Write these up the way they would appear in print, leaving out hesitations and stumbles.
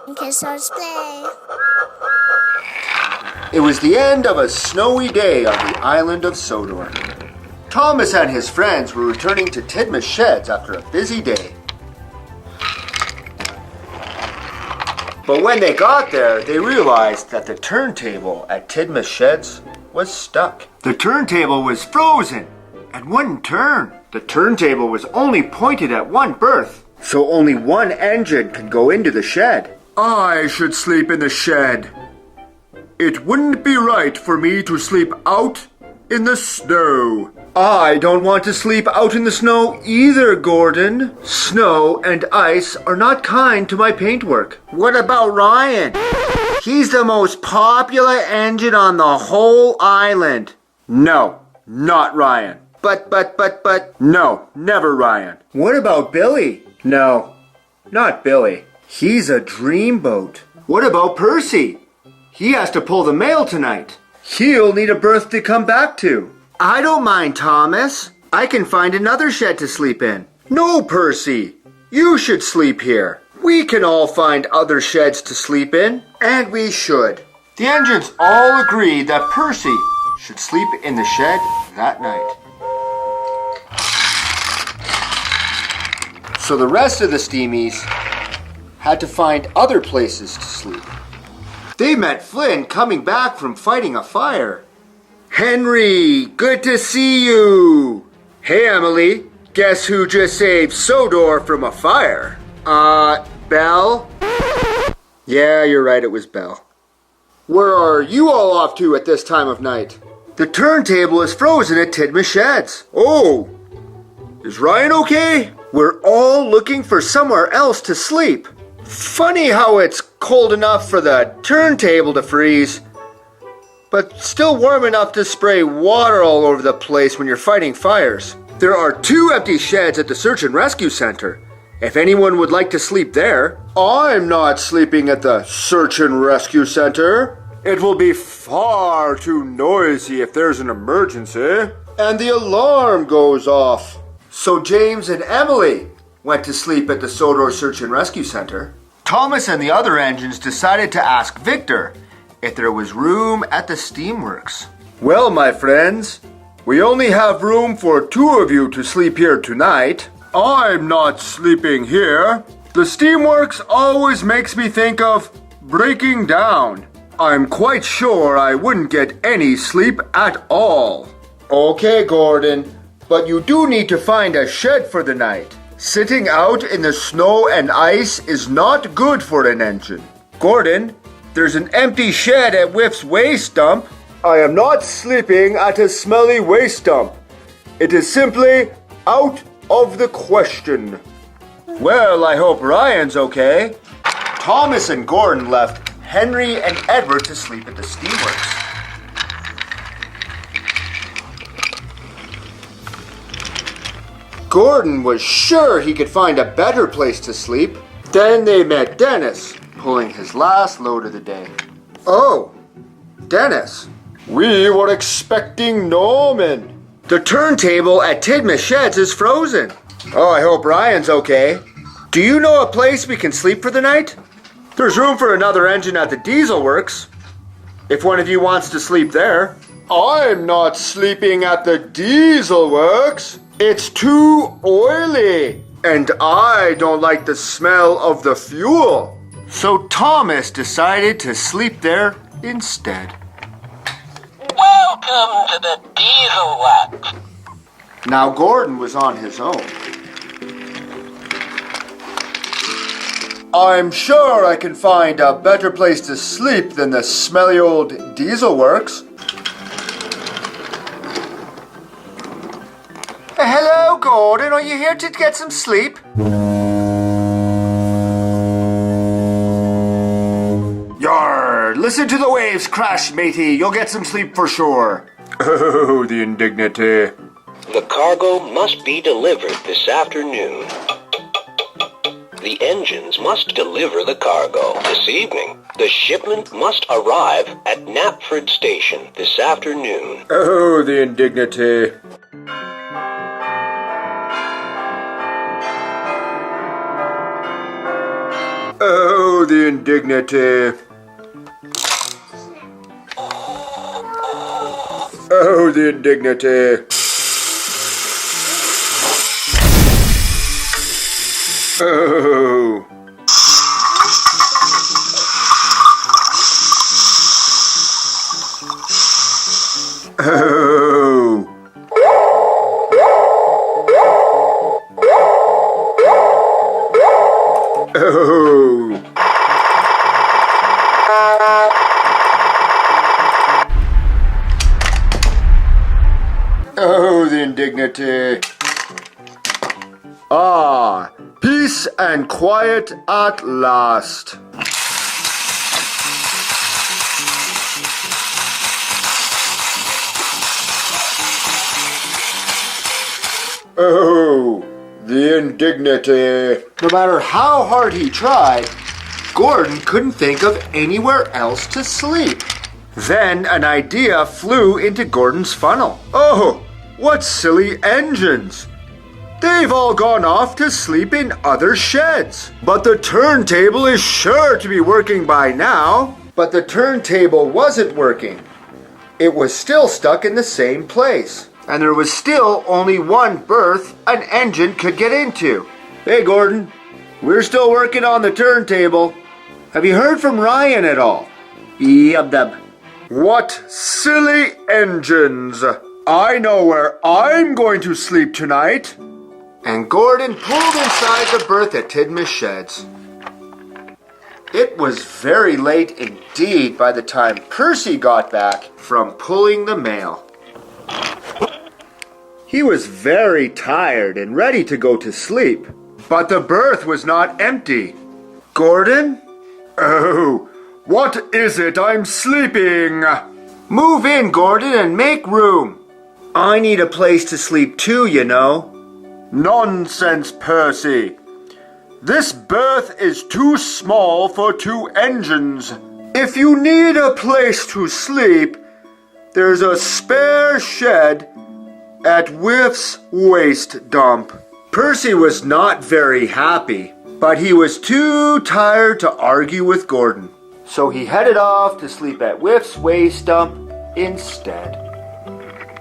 Okay, so let's play. It was the end of a snowy day on the island of Sodor. Thomas and his friends were returning to Tidmouth Sheds after a busy day. But when they got there, they realized that the turntable at Tidmouth Sheds was stuck. The turntable was frozen and wouldn't turn. The turntable was only pointed at one berth, so only one engine could go into the shed. I should sleep in the shed. It wouldn't be right for me to sleep out in the snow. I don't want to sleep out in the snow either, Gordon. Snow and ice are not kind to my paintwork. What about Ryan? He's the most popular engine on the whole island. No, not Ryan. But. No, never Ryan. What about Billy? No, not Billy. He's a dreamboat. What about Percy? He has to pull the mail tonight. He'll need a berth to come back to. I don't mind, Thomas. I can find another shed to sleep in. No, Percy. You should sleep here. We can all find other sheds to sleep in, and we should. The engines all agreed that Percy should sleep in the shed that night. So the rest of the Steamies had to find other places to sleep. They met Flynn coming back from fighting a fire. Henry, good to see you. Hey, Emily, guess who just saved Sodor from a fire? Belle? Yeah, you're right, it was Belle. Where are you all off to at this time of night? The turntable is frozen at Tidmouth Sheds. Oh, is Ryan okay? We're all looking for somewhere else to sleep. Funny how it's cold enough for the turntable to freeze, but still warm enough to spray water all over the place when you're fighting fires. There are 2 empty sheds at the Search and Rescue Center. If anyone would like to sleep there. I'm not sleeping at the Search and Rescue Center. It will be far too noisy if there's an emergency. And the alarm goes off. So James and Emily went to sleep at the Sodor Search and Rescue Center. Thomas and the other engines decided to ask Victor if there was room at the steamworks. Well, my friends, we only have room for 2 of you to sleep here tonight. I'm not sleeping here. The steamworks always makes me think of breaking down. I'm quite sure I wouldn't get any sleep at all. Okay, Gordon, but you do need to find a shed for the night. Sitting out in the snow and ice is not good for an engine. Gordon, there's an empty shed at Whiff's waste dump. I am not sleeping at a smelly waste dump. It is simply out of the question. Well, I hope Ryan's okay. Thomas and Gordon left Henry and Edward to sleep at the steamworks. Gordon was sure he could find a better place to sleep. Then they met Dennis, pulling his last load of the day. Oh, Dennis. We were expecting Norman. The turntable at Tidmouth Sheds is frozen. Oh, I hope Ryan's okay. Do you know a place we can sleep for the night? There's room for another engine at the diesel works, if one of you wants to sleep there. I'm not sleeping at the diesel works. It's too oily, and I don't like the smell of the fuel. So Thomas decided to sleep there instead. Welcome to the diesel works. Now Gordon was on his own. I'm sure I can find a better place to sleep than the smelly old diesel works. Hello, Gordon. Are you here to get some sleep? Yar! Listen to the waves crash, matey. You'll get some sleep for sure. Oh, the indignity. The cargo must be delivered this afternoon. The engines must deliver the cargo this evening. The shipment must arrive at Knapford Station this afternoon. Oh, the indignity. Oh, the indignity. Oh, the indignity. Oh. Oh. Oh. Oh, the indignity. Ah, peace and quiet at last. Oh, the indignity. No matter how hard he tried, Gordon couldn't think of anywhere else to sleep. Then an idea flew into Gordon's funnel. Oh, what silly engines! They've all gone off to sleep in other sheds. But the turntable is sure to be working by now. But the turntable wasn't working. It was still stuck in the same place. And there was still only one berth an engine could get into. Hey, Gordon, we're still working on the turntable. Have you heard from Ryan at all? Yub-dub. What silly engines! I know where I'm going to sleep tonight. And Gordon pulled inside the berth at Tidmouth Sheds. It was very late indeed by the time Percy got back from pulling the mail. He was very tired and ready to go to sleep, but the berth was not empty. Gordon? Oh, what is it? I'm sleeping. Move in, Gordon, and make room. I need a place to sleep too, you know. Nonsense, Percy. This berth is too small for 2 engines. If you need a place to sleep, there's a spare shed at Whiff's waste dump. Percy was not very happy, but he was too tired to argue with Gordon. So he headed off to sleep at Whiff's waste dump instead.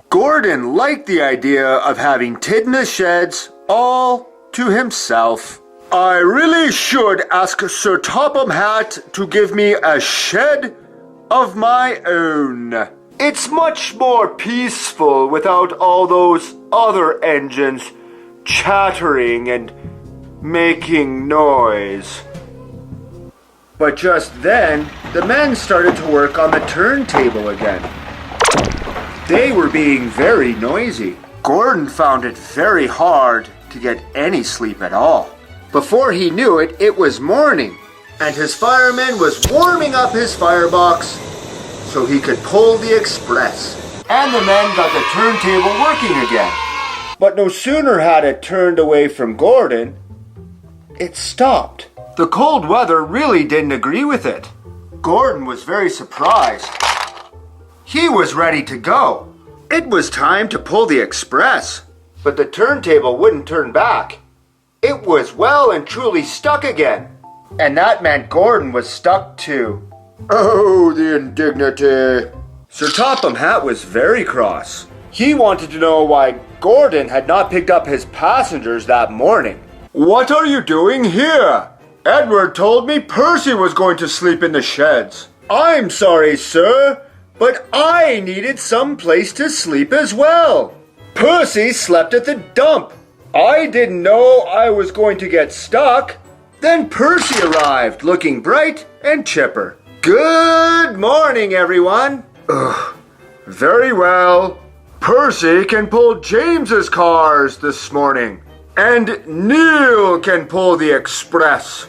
Gordon liked the idea of having Tidmouth Sheds all to himself. I really should ask Sir Topham Hatt to give me a shed of my own. It's much more peaceful without all those other engines chattering and making noise. But just then, the men started to work on the turntable again. They were being very noisy. Gordon found it very hard to get any sleep at all. Before he knew it, it was morning, and his fireman was warming up his firebox so he could pull the express. And the men got the turntable working again. But no sooner had it turned away from Gordon, it stopped. The cold weather really didn't agree with it. Gordon was very surprised. He was ready to go. It was time to pull the express, but the turntable wouldn't turn back. It was well and truly stuck again. And that meant Gordon was stuck too. Oh, the indignity. Sir Topham Hatt was very cross. He wanted to know why Gordon had not picked up his passengers that morning. What are you doing here? Edward told me Percy was going to sleep in the sheds. I'm sorry, sir, but I needed some place to sleep as well. Percy slept at the dump. I didn't know I was going to get stuck. Then Percy arrived, looking bright and chipper. Good morning, everyone. Ugh, very well. Percy can pull James's cars this morning, and Neil can pull the express.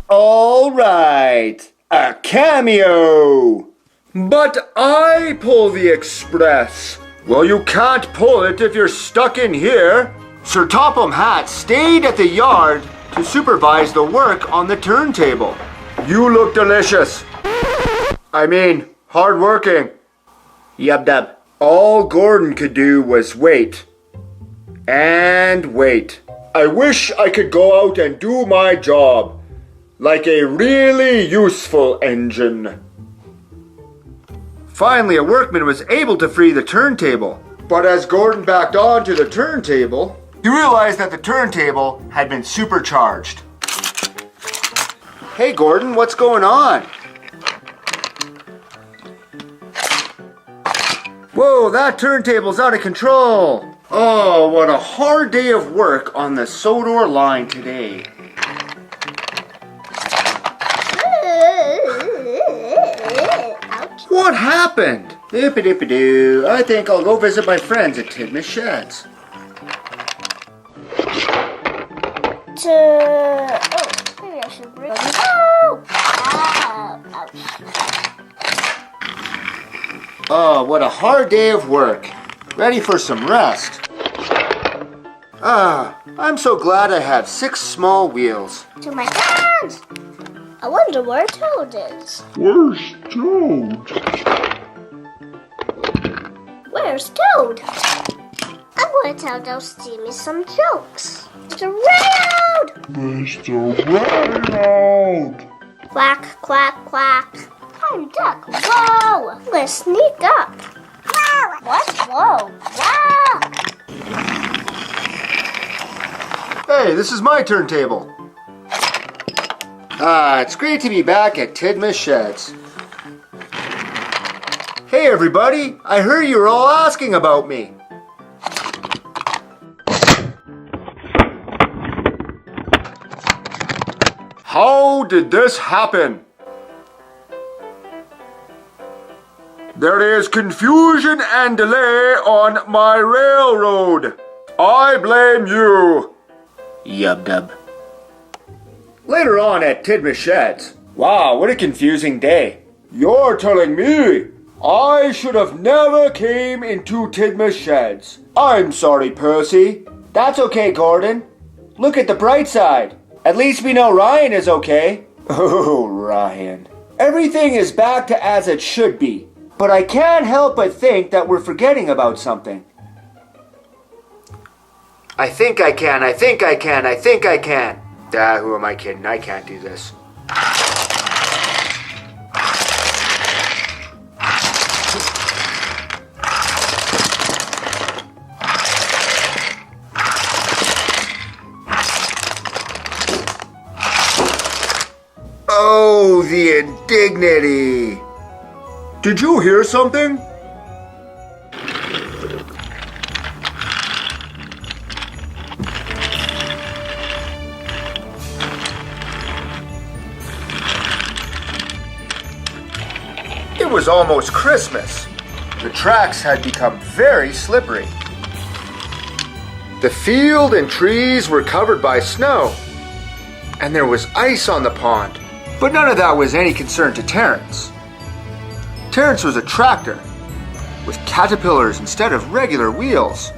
All right, a cameo. But I pull the express. Well, you can't pull it if you're stuck in here. Sir Topham Hatt stayed at the yard to supervise the work on the turntable. You look delicious. I mean, hard-working. Yub-dub. All Gordon could do was wait. And wait. I wish I could go out and do my job. like a really useful engine. Finally, a workman was able to free the turntable. But as Gordon backed onto the turntable, he realized that the turntable had been supercharged. Hey Gordon, what's going on? Whoa, that turntable's out of control. Oh, what a hard day of work on the Sodor line today. What happened? Dip-a-dip-a-doo. I think I'll go visit my friends at Tidmouth Sheds. Maybe I should break it. Oh! Ouch. Oh, what a hard day of work. Ready for some rest. I'm so glad I have 6 small wheels. To my friends! I wonder where Toad is. Where's Toad? Where's Toad? I'm going to tell those Steamy some jokes. Mr. Railroad! Mr. Reynolds! Quack, quack, quack. I'm Duck. Whoa! Let's sneak up. Whoa! What? Whoa! Wow! Hey, this is my turntable. It's great to be back at Tidmouth Sheds. Hey everybody, I heard you were all asking about me. How did this happen? There is confusion and delay on my railroad. I blame you. Yub-dub. Later on at Tidmouth Sheds. Wow, what a confusing day. You're telling me I should have never came into Tidmouth Sheds. I'm sorry, Percy. That's okay, Gordon. Look at the bright side. At least we know Ryan is okay. Oh, Ryan. Everything is back to as it should be. But I can't help but think that we're forgetting about something. I think I can. Who am I kidding? I can't do this. Oh, the indignity! Did you hear something? It was almost Christmas. The tracks had become very slippery. The field and trees were covered by snow, and there was ice on the pond. But none of that was any concern to Terence. Terence was a tractor with caterpillars instead of regular wheels.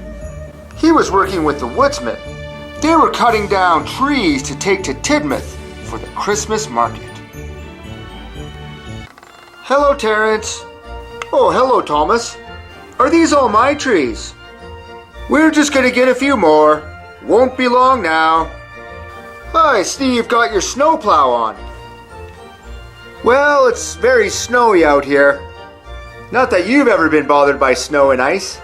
He was working with the woodsmen. They were cutting down trees to take to Tidmouth for the Christmas market. Hello, Terence. Oh, hello, Thomas. Are these all my trees? We're just gonna get a few more. Won't be long now. I see you've got your snowplough on. Well, it's very snowy out here. Not that you've ever been bothered by snow and ice.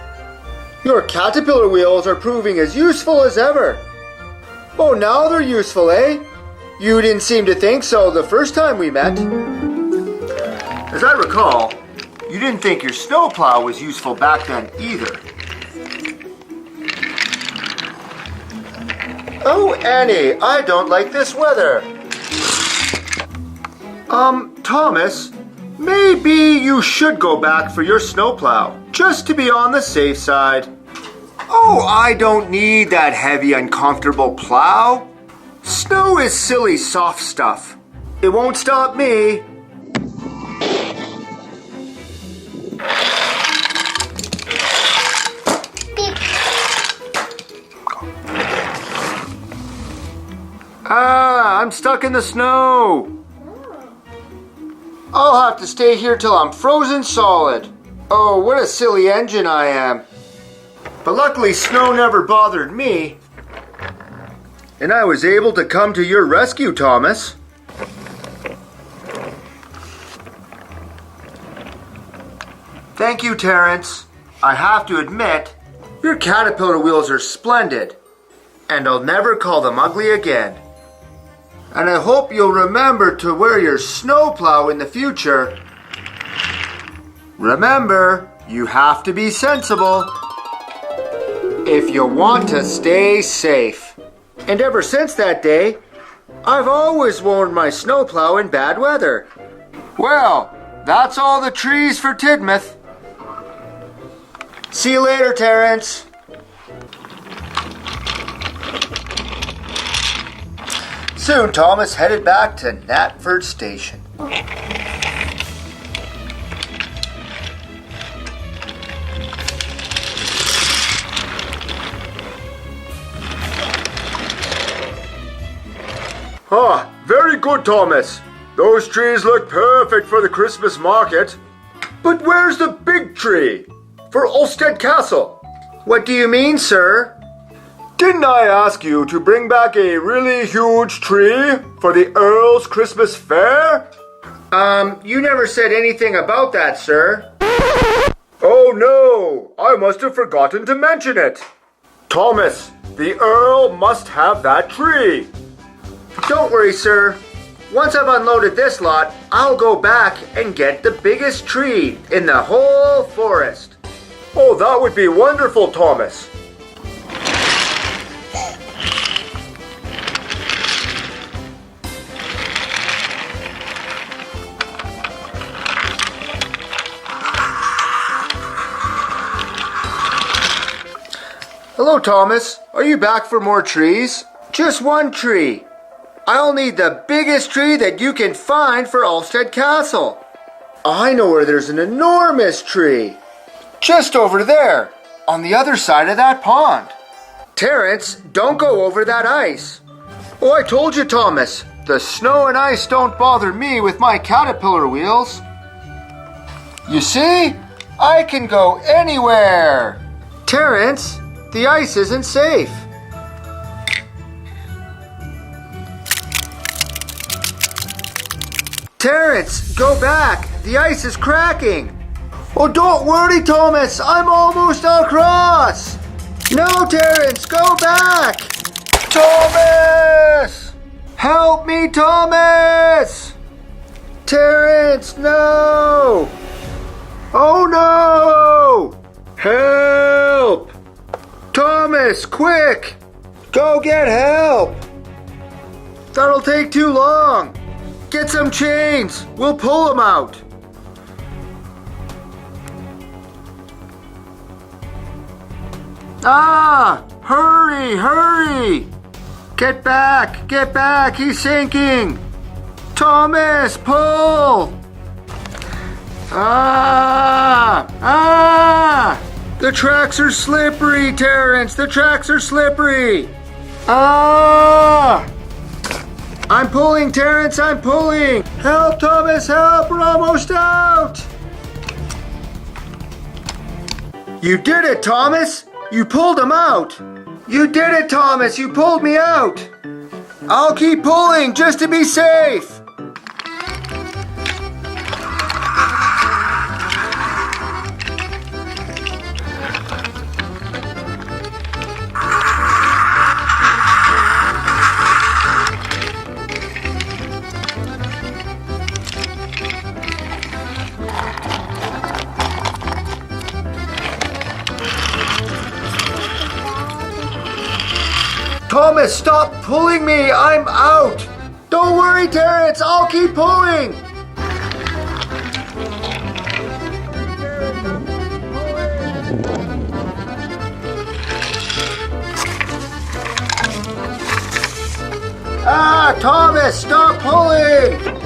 Your caterpillar wheels are proving as useful as ever. Oh, now they're useful, eh? You didn't seem to think so the first time we met. As I recall, you didn't think your snowplow was useful back then either. Oh, Annie, I don't like this weather. Thomas, maybe you should go back for your snowplow, just to be on the safe side. Oh, I don't need that heavy, uncomfortable plow. Snow is silly, soft stuff. It won't stop me. I'm stuck in the snow. I'll have to stay here till I'm frozen solid. Oh, what a silly engine I am. But luckily snow never bothered me. And I was able to come to your rescue, Thomas. Thank you, Terence. I have to admit, your caterpillar wheels are splendid, and I'll never call them ugly again. And I hope you'll remember to wear your snowplough in the future. Remember, you have to be sensible if you want to stay safe. And ever since that day, I've always worn my snowplow in bad weather. Well, that's all the trees for Tidmouth. See you later, Terence. Soon Thomas headed back to Knapford Station. Ah, very good, Thomas. Those trees look perfect for the Christmas market. But where's the big tree? For Ulstead Castle. What do you mean, sir? Didn't I ask you to bring back a really huge tree for the Earl's Christmas fair? You never said anything about that, sir. Oh no, I must have forgotten to mention it. Thomas, the Earl must have that tree. Don't worry, sir. Once I've unloaded this lot, I'll go back and get the biggest tree in the whole forest. Oh, that would be wonderful, Thomas. Hello, Thomas. Are you back for more trees? Just one tree. I'll need the biggest tree that you can find for Ulstead Castle. I know where there's an enormous tree. Just over there, on the other side of that pond. Terence, don't go over that ice. Oh, I told you, Thomas. The snow and ice don't bother me with my caterpillar wheels. You see? I can go anywhere. Terence, the ice isn't safe. Terence, go back. The ice is cracking. Oh, don't worry, Thomas. I'm almost across. No, Terence, go back. Thomas! Help me, Thomas! Terence, no! Oh, no! Help! Thomas, quick! Go get help! That'll take too long. Get some chains. We'll pull them out. Ah! Hurry, hurry! Get back, he's sinking! Thomas, pull! Ah! The tracks are slippery, Terence, the tracks are slippery! Ah! I'm pulling, Terence, I'm pulling! Help, Thomas, help, we're almost out! You did it, Thomas! You pulled him out! You did it, Thomas! You pulled me out! I'll keep pulling just to be safe! Thomas, stop pulling me! I'm out! Don't worry, Terence! I'll keep pulling! Ah, Thomas, stop pulling!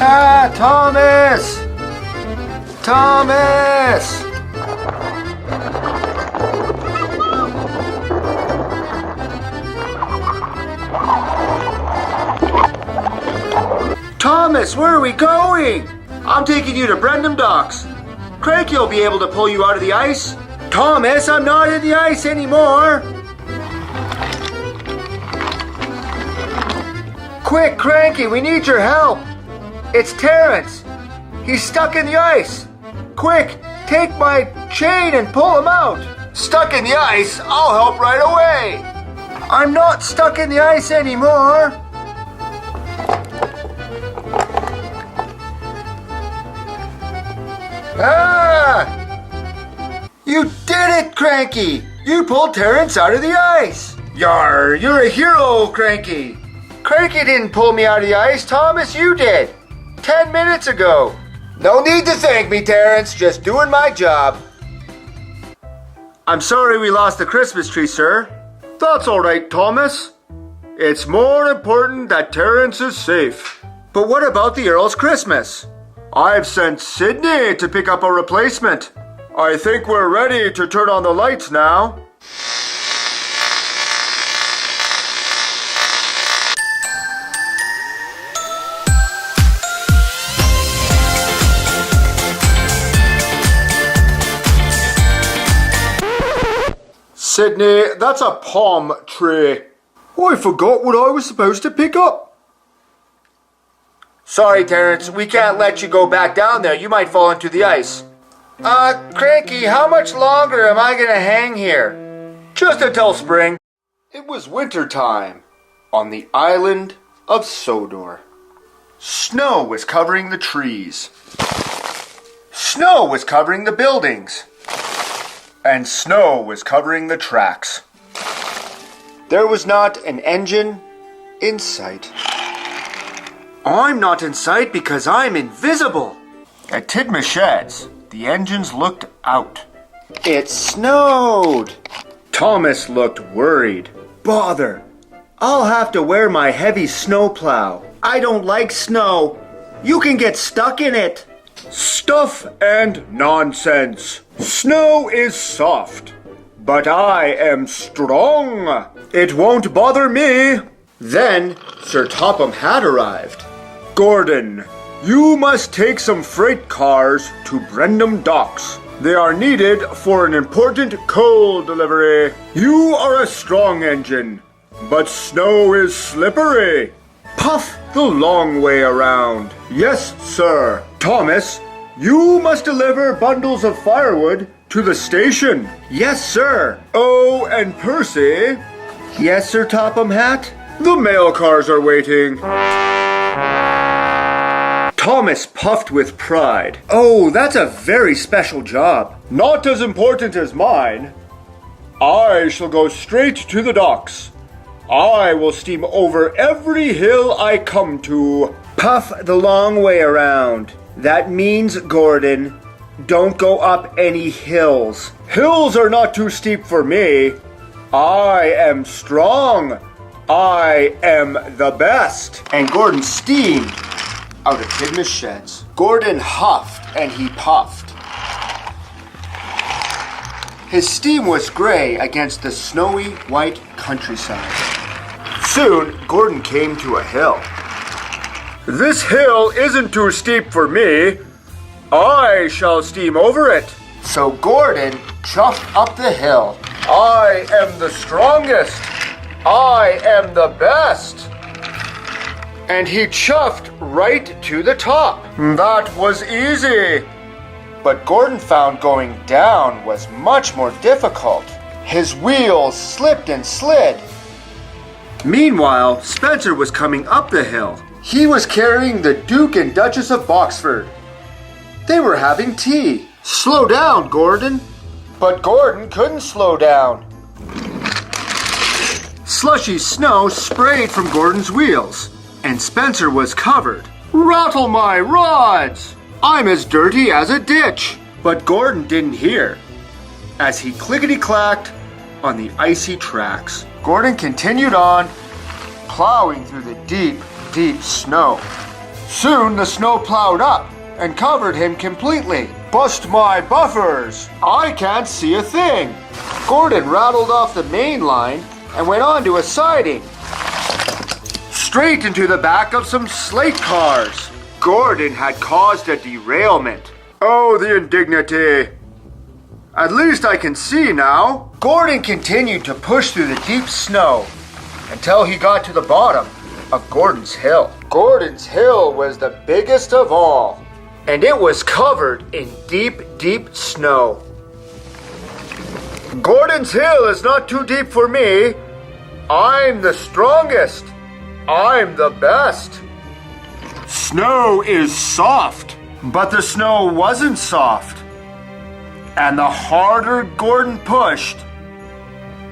Ah, Thomas! Thomas! Thomas, where are we going? I'm taking you to Brendam Docks. Cranky will be able to pull you out of the ice. Thomas, I'm not in the ice anymore. Quick, Cranky, we need your help. It's Terence. He's stuck in the ice. Quick, take my chain and pull him out. Stuck in the ice? I'll help right away. I'm not stuck in the ice anymore. Ah! You did it, Cranky! You pulled Terence out of the ice. Yar, you're a hero, Cranky. Cranky didn't pull me out of the ice, Thomas, you did. 10 minutes ago. No need to thank me, Terence. Just doing my job. I'm sorry we lost the Christmas tree, sir. That's all right, Thomas. It's more important that Terence is safe. But what about the Earl's Christmas? I've sent Sydney to pick up a replacement. I think we're ready to turn on the lights now. Sydney, that's a palm tree. I forgot what I was supposed to pick up. Sorry, Terence, we can't let you go back down there. You might fall into the ice. Cranky, how much longer am I gonna hang here? Just until spring. It was winter time on the island of Sodor. Snow was covering the trees. Snow was covering the buildings. And snow was covering the tracks. There was not an engine in sight. I'm not in sight because I'm invisible. At Tidmouth Sheds, the engines looked out. It snowed. Thomas looked worried. Bother. I'll have to wear my heavy snowplough. I don't like snow. You can get stuck in it. Stuff and nonsense. Snow is soft, but I am strong. It won't bother me. Then Sir Topham Hatt arrived. Gordon, you must take some freight cars to Brendam Docks. They are needed for an important coal delivery. You are a strong engine, but snow is slippery. Puff the long way around. Yes, sir. Thomas, you must deliver bundles of firewood to the station. Yes, sir. Oh, and Percy. Yes, Sir Topham Hatt. The mail cars are waiting. Thomas puffed with pride. Oh, that's a very special job. Not as important as mine. I shall go straight to the docks. I will steam over every hill I come to. Puff the long way around. That means, Gordon, don't go up any hills. Hills are not too steep for me. I am strong. I am the best. And Gordon steamed out of Tidmouth Sheds. Gordon huffed and he puffed. His steam was gray against the snowy white countryside. Soon, Gordon came to a hill. This hill isn't too steep for me. I shall steam over it. So Gordon chuffed up the hill. I am the strongest. I am the best. And he chuffed right to the top. That was easy. But Gordon found going down was much more difficult. His wheels slipped and slid. Meanwhile, Spencer was coming up the hill. He was carrying the Duke and Duchess of Boxford. They were having tea. Slow down, Gordon. But Gordon couldn't slow down. Slushy snow sprayed from Gordon's wheels, and Spencer was covered. Rattle my rods! I'm as dirty as a ditch. But Gordon didn't hear, as he clickety-clacked on the icy tracks. Gordon continued on, plowing through the deep, deep snow. Soon the snow plowed up and covered him completely. Bust my buffers! I can't see a thing. Gordon rattled off the main line and went on to a siding. Straight into the back of some slate cars. Gordon had caused a derailment. Oh, the indignity. At least I can see now. Gordon continued to push through the deep snow until he got to the bottom of Gordon's Hill. Gordon's Hill was the biggest of all, and it was covered in deep, deep snow. Gordon's Hill is not too deep for me. I'm the strongest. I'm the best. Snow is soft, but the snow wasn't soft. And the harder Gordon pushed,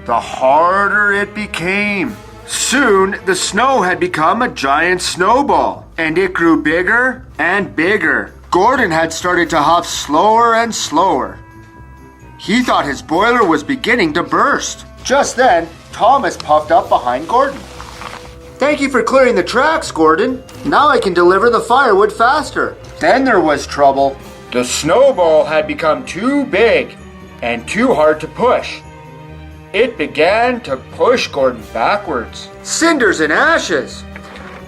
the harder it became. Soon, the snow had become a giant snowball, and it grew bigger and bigger. Gordon had started to huff slower and slower. He thought his boiler was beginning to burst. Just then, Thomas puffed up behind Gordon. Thank you for clearing the tracks, Gordon. Now I can deliver the firewood faster. Then there was trouble. The snowball had become too big and too hard to push. It began to push Gordon backwards. Cinders and ashes.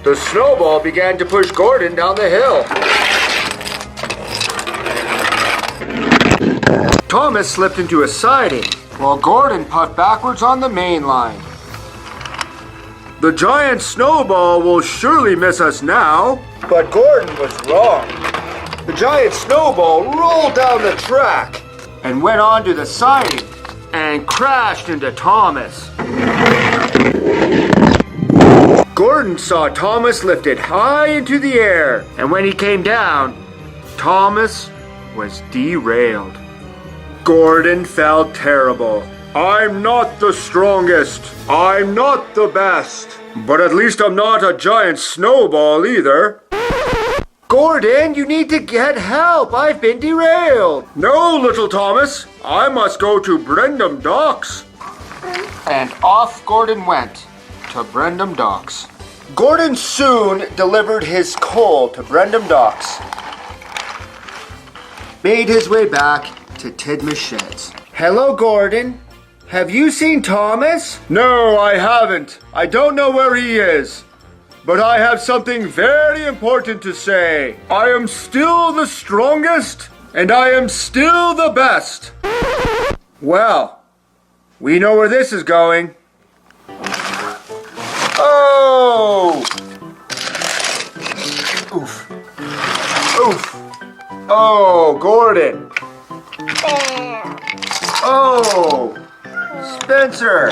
The snowball began to push Gordon down the hill. Thomas slipped into a siding, while Gordon puffed backwards on the main line. The giant snowball will surely miss us now. But Gordon was wrong. The giant snowball rolled down the track and went onto the siding and crashed into Thomas. Gordon saw Thomas lifted high into the air, and when he came down, Thomas was derailed. Gordon felt terrible. I'm not the strongest. I'm not the best. But at least I'm not a giant snowball either. Gordon, you need to get help. I've been derailed. No, little Thomas. I must go to Brendam Docks. And off Gordon went to Brendam Docks. Gordon soon delivered his coal to Brendam Docks. Made his way back to Tidmouth Sheds. Hello, Gordon. Have you seen Thomas? No, I haven't. I don't know where he is. But I have something very important to say. I am still the strongest, and I am still the best. Well, we know where this is going. Oh! Oof. Oof. Oh, Gordon. Oh, Spencer.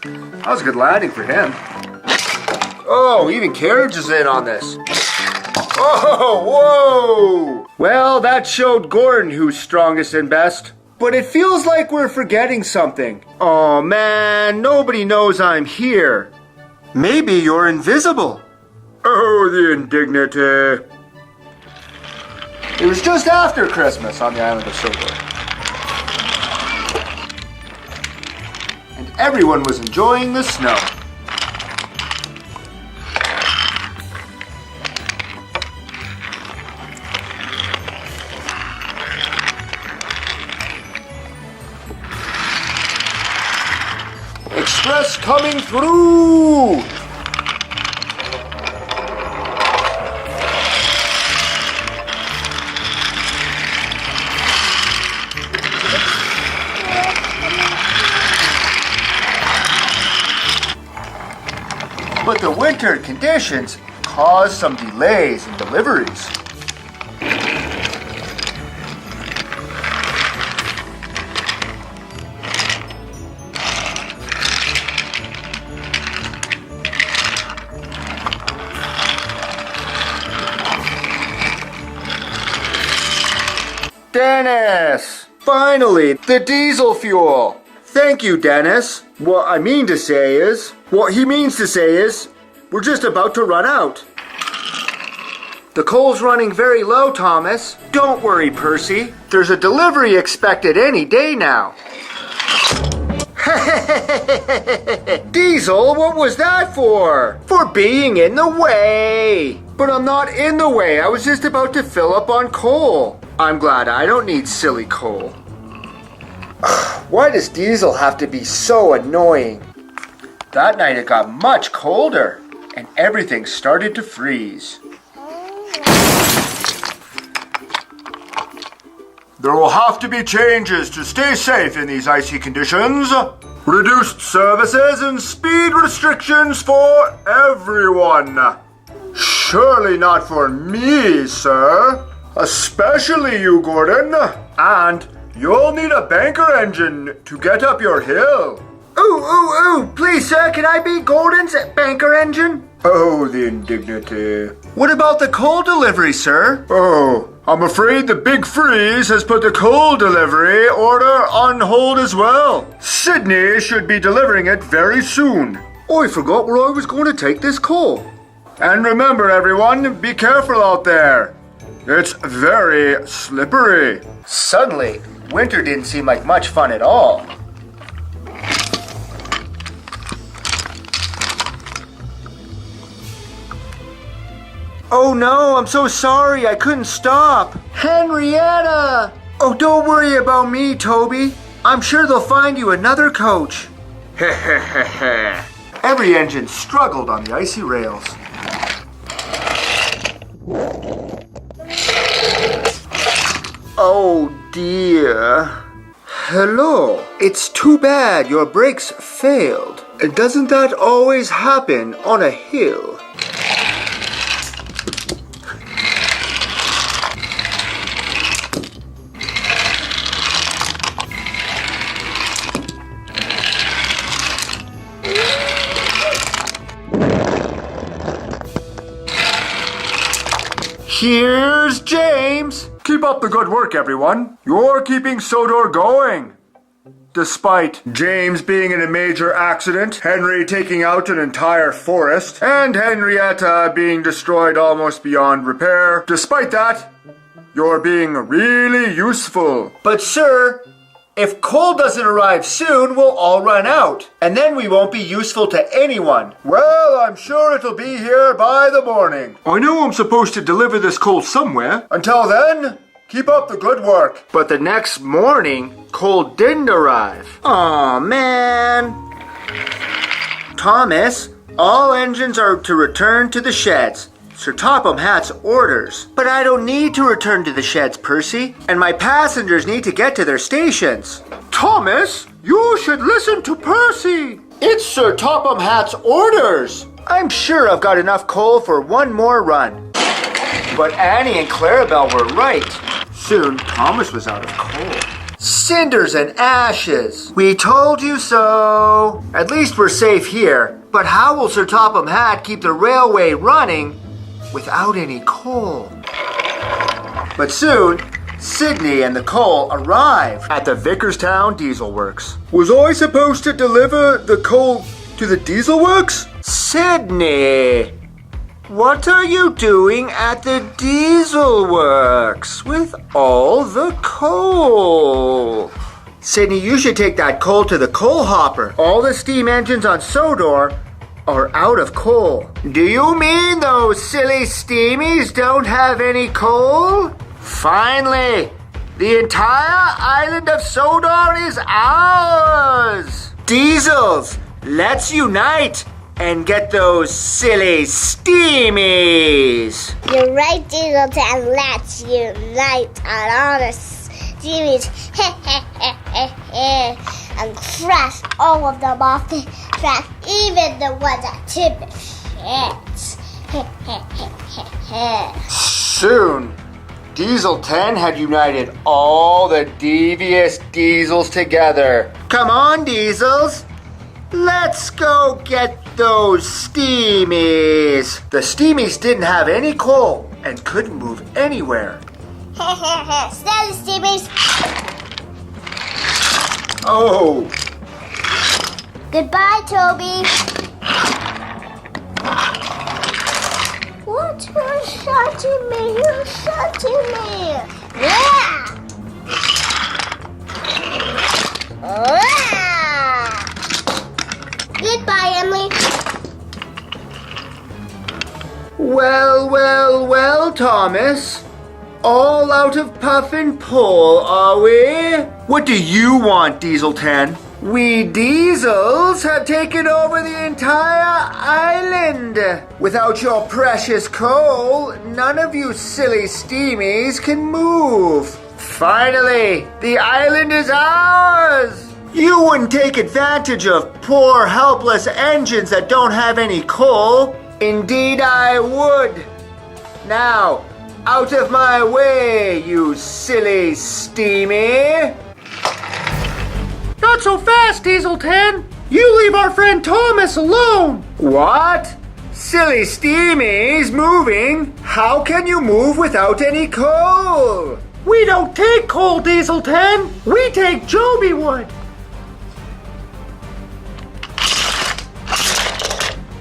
That was a good landing for him. Oh, even Carriage is in on this. Oh, whoa! Well, that showed Gordon who's strongest and best. But it feels like we're forgetting something. Oh man, nobody knows I'm here. Maybe you're invisible. Oh, the indignity. It was just after Christmas on the island of Silver. And everyone was enjoying the snow. Express coming through! But the winter conditions caused some delays in deliveries. Dennis! Finally, the diesel fuel! Thank you, Dennis. What he means to say is, we're just about to run out. The coal's running very low, Thomas. Don't worry, Percy. There's a delivery expected any day now. Diesel, what was that for? For being in the way. But I'm not in the way. I was just about to fill up on coal. I'm glad I don't need silly coal. Why does Diesel have to be so annoying? That night it got much colder, and everything started to freeze. There will have to be changes to stay safe in these icy conditions. Reduced services and speed restrictions for everyone. Surely not for me, sir. Especially you, Gordon. And you'll need a banker engine to get up your hill. Ooh, please, sir, can I be Gordon's banker engine? Oh, the indignity. What about the coal delivery, sir? Oh, I'm afraid the big freeze has put the coal delivery order on hold as well. Sydney should be delivering it very soon. Oh, I forgot where I was going to take this coal. And remember, everyone, be careful out there. It's very slippery. Suddenly, winter didn't seem like much fun at all. Oh no, I'm so sorry, I couldn't stop. Henrietta! Oh, don't worry about me, Toby. I'm sure they'll find you another coach. Every engine struggled on the icy rails. Oh dear. Hello. It's too bad your brakes failed. Doesn't that always happen on a hill? Here's James. Keep up the good work, everyone. You're keeping Sodor going. Despite James being in a major accident, Henry taking out an entire forest, and Henrietta being destroyed almost beyond repair, despite that, you're being really useful. But sir, if coal doesn't arrive soon, we'll all run out, and then we won't be useful to anyone. Well, I'm sure it'll be here by the morning. I know I'm supposed to deliver this coal somewhere. Until then, keep up the good work. But the next morning, coal didn't arrive. Aw, man. Thomas, all engines are to return to the sheds. Sir Topham Hatt's orders. But I don't need to return to the sheds, Percy. And my passengers need to get to their stations. Thomas, you should listen to Percy. It's Sir Topham Hatt's orders. I'm sure I've got enough coal for one more run. But Annie and Clarabelle were right. Soon, Thomas was out of coal. Cinders and ashes. We told you so. At least we're safe here. But how will Sir Topham Hatt keep the railway running without any coal? But soon, Sydney and the coal arrive at the Vickerstown Diesel Works. Was I supposed to deliver the coal to the Diesel Works? Sydney, what are you doing at the Diesel Works with all the coal? Sydney, you should take that coal to the coal hopper. All the steam engines on Sodor are out of coal. Do you mean those silly steamies don't have any coal? Finally, the entire island of Sodor is ours! Diesels, let's unite and get those silly steamies! You're right, Doodleton. Let's unite on all the steamies and crash all of them off the track, even the ones at Tidmouth Sheds. Soon, Diesel 10 had united all the devious diesels together. Come on, diesels! Let's go get those steamies! The steamies didn't have any coal and couldn't move anywhere. Steady, steamies! Oh! Goodbye, Toby. What? You're shutting me. You're shutting me. Yeah! Goodbye, Emily. Well, Thomas. All out of puff and pull, are we? What do you want, Diesel 10? We diesels have taken over the entire island. Without your precious coal, none of you silly steamies can move. Finally, the island is ours! You wouldn't take advantage of poor, helpless engines that don't have any coal. Indeed I would. Now, out of my way, you silly steamy. Not so fast, Diesel 10. You leave our friend Thomas alone. What? Silly steamies moving? How can you move without any coal? We don't take coal, Diesel 10. We take Joby wood.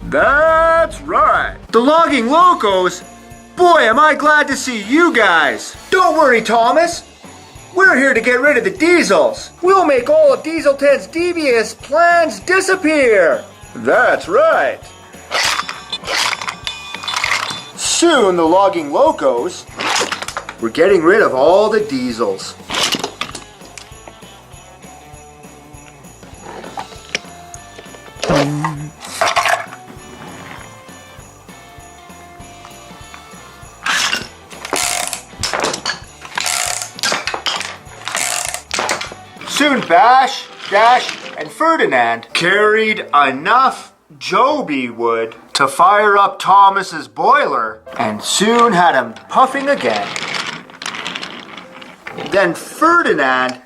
That's right. The logging locos? Boy, am I glad to see you guys. Don't worry, Thomas. We're here to get rid of the diesels. We'll make all of Diesel 10's devious plans disappear. That's right. Soon, the logging locos, we're getting rid of all the diesels. Soon Bash, Dash, and Ferdinand carried enough Joby wood to fire up Thomas's boiler, and soon had him puffing again. Then Ferdinand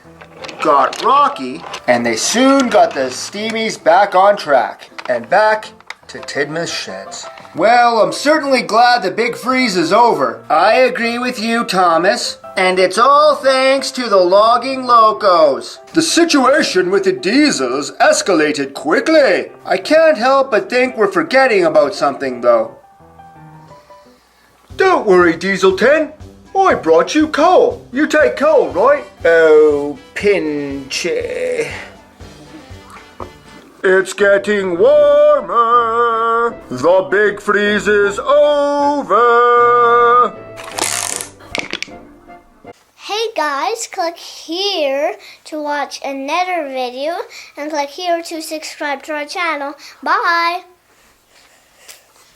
got Rocky, and they soon got the steamies back on track, and back to Tidmouth Sheds. Well, I'm certainly glad the big freeze is over. I agree with you, Thomas. And it's all thanks to the logging locos. The situation with the diesels escalated quickly. I can't help but think we're forgetting about something, though. Don't worry, Diesel 10. I brought you coal. You take coal, right? Oh, Pinchy. It's getting warmer. The big freeze is over. Hey guys, click here to watch another video and click here to subscribe to our channel. Bye!